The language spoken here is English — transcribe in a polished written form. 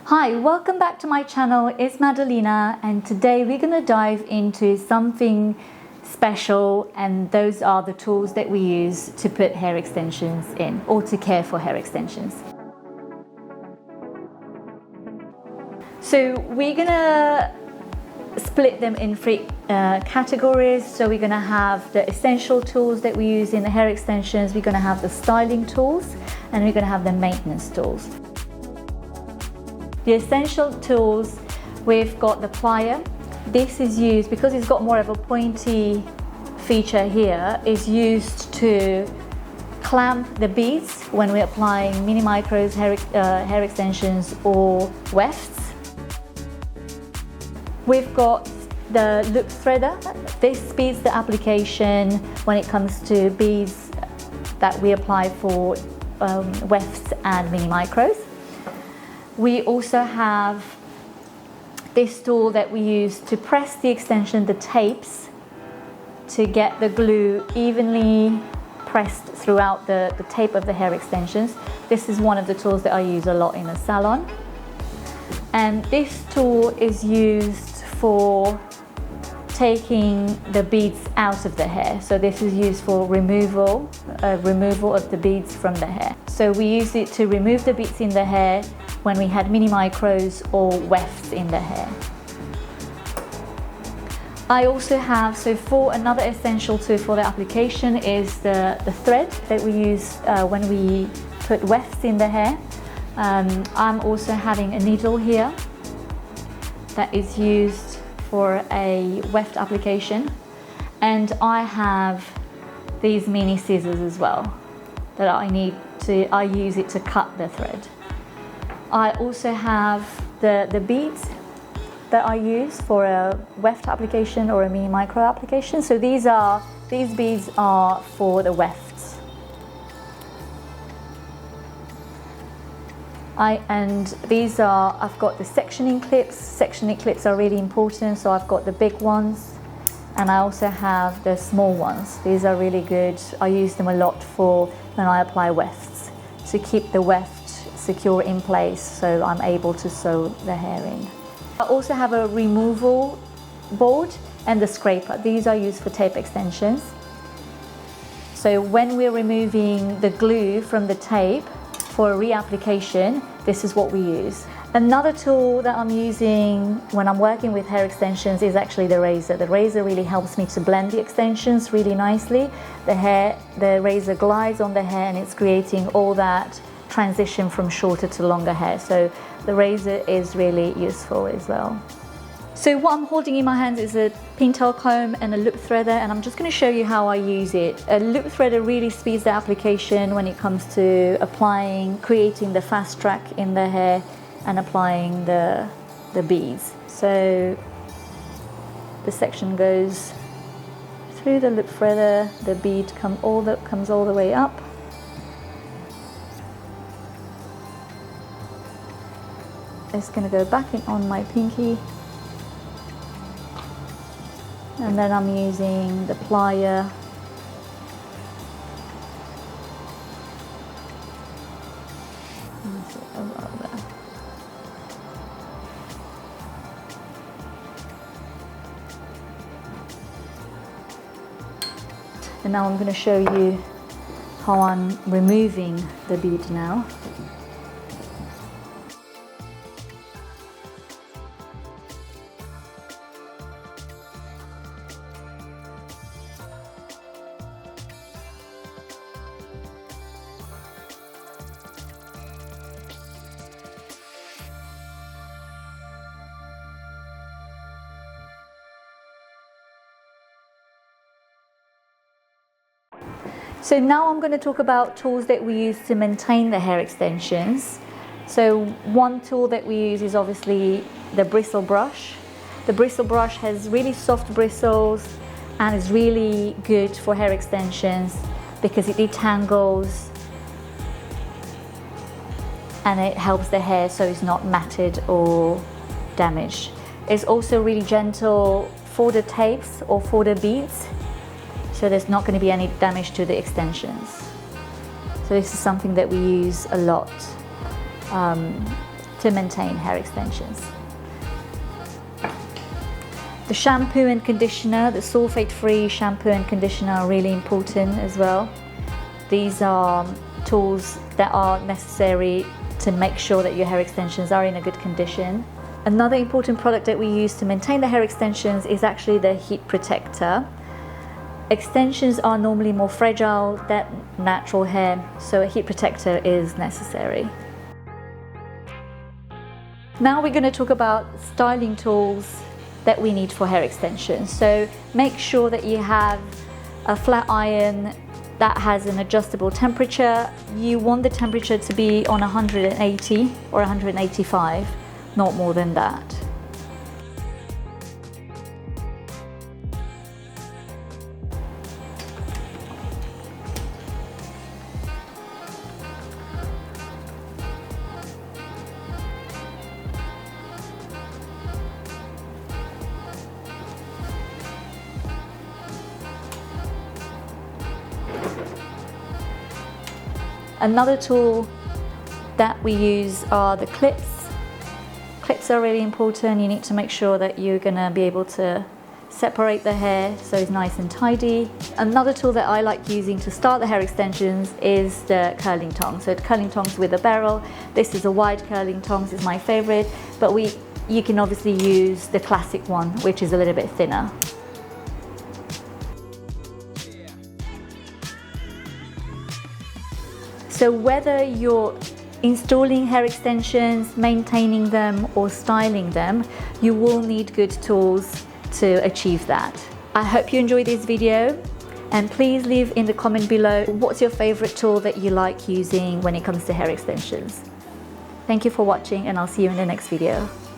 Hi, welcome back to my channel. It's Madalena, and today we're going to dive into something special, and those are the tools that we use to put hair extensions in or to care for hair extensions. So we're going to split them in three categories. So we're going to have the essential tools that we use in the hair extensions, we're going to have the styling tools, and we're going to have the maintenance tools. The essential tools, we've got the plier. This is used because it's got more of a pointy feature here, is used to clamp the beads when we're applying mini micros, hair extensions or wefts. We've got the loop threader. This speeds the application when it comes to beads that we apply for wefts and mini micros. We also have this tool that we use to press the extension, the tapes, to get the glue evenly pressed throughout the tape of the hair extensions. This is one of the tools that I use a lot in the salon. And this tool is used for taking the beads out of the hair. So this is used for removal of the beads from the hair. So we use it to remove the beads in the hair when we had mini micros or wefts in the hair. I also have, for another essential tool for the application is the thread that we use when we put wefts in the hair. I'm also having a needle here that is used for a weft application, and I have these mini scissors as well that I use it to cut the thread. I also have the beads that I use for a weft application or a mini micro application. So these beads are for the wefts. I've got the sectioning clips. Sectioning clips are really important, so I've got the big ones, and I also have the small ones. These are really good. I use them a lot for when I apply wefts, to keep the weft secure in place so I'm able to sew the hair in. I also have a removal board and the scraper. These are used for tape extensions. So when we're removing the glue from the tape for a reapplication, this is what we use. Another tool that I'm using when I'm working with hair extensions is actually the razor. The razor really helps me to blend the extensions really nicely. The razor glides on the hair and it's creating all that transition from shorter to longer hair. So the razor is really useful as well. So what I'm holding in my hands is a pintail comb and a loop threader, and I'm just going to show you how I use it. A loop threader really speeds the application when it comes to creating the fast track in the hair and applying the beads. So the section goes through the loop threader, the bead comes all the way up. It's going to go back in on my pinky, and then I'm using the plier and now I'm going to show you how I'm removing the bead now. So now I'm going to talk about tools that we use to maintain the hair extensions. So one tool that we use is obviously the bristle brush. The bristle brush has really soft bristles and is really good for hair extensions because it detangles and it helps the hair so it's not matted or damaged. It's also really gentle for the tapes or for the beads, so there's not going to be any damage to the extensions. So this is something that we use a lot to to maintain hair extensions. The shampoo and conditioner, the sulfate-free shampoo and conditioner are really important as well. These are tools that are necessary to make sure that your hair extensions are in a good condition. Another important product that we use to maintain the hair extensions is actually the heat protector. Extensions are normally more fragile than natural hair, so a heat protector is necessary. Now we're going to talk about styling tools that we need for hair extensions. So make sure that you have a flat iron that has an adjustable temperature. You want the temperature to be on 180 or 185, not more than that. Another tool that we use are the clips. Clips are really important. You need to make sure that you're going to be able to separate the hair so it's nice and tidy. Another tool that I like using to start the hair extensions is the curling tongs. So curling tongs with a barrel. This is a wide curling tongs, is my favorite, but you can obviously use the classic one, which is a little bit thinner. So whether you're installing hair extensions, maintaining them or styling them, you will need good tools to achieve that. I hope you enjoyed this video, and please leave in the comment below what's your favorite tool that you like using when it comes to hair extensions. Thank you for watching, and I'll see you in the next video.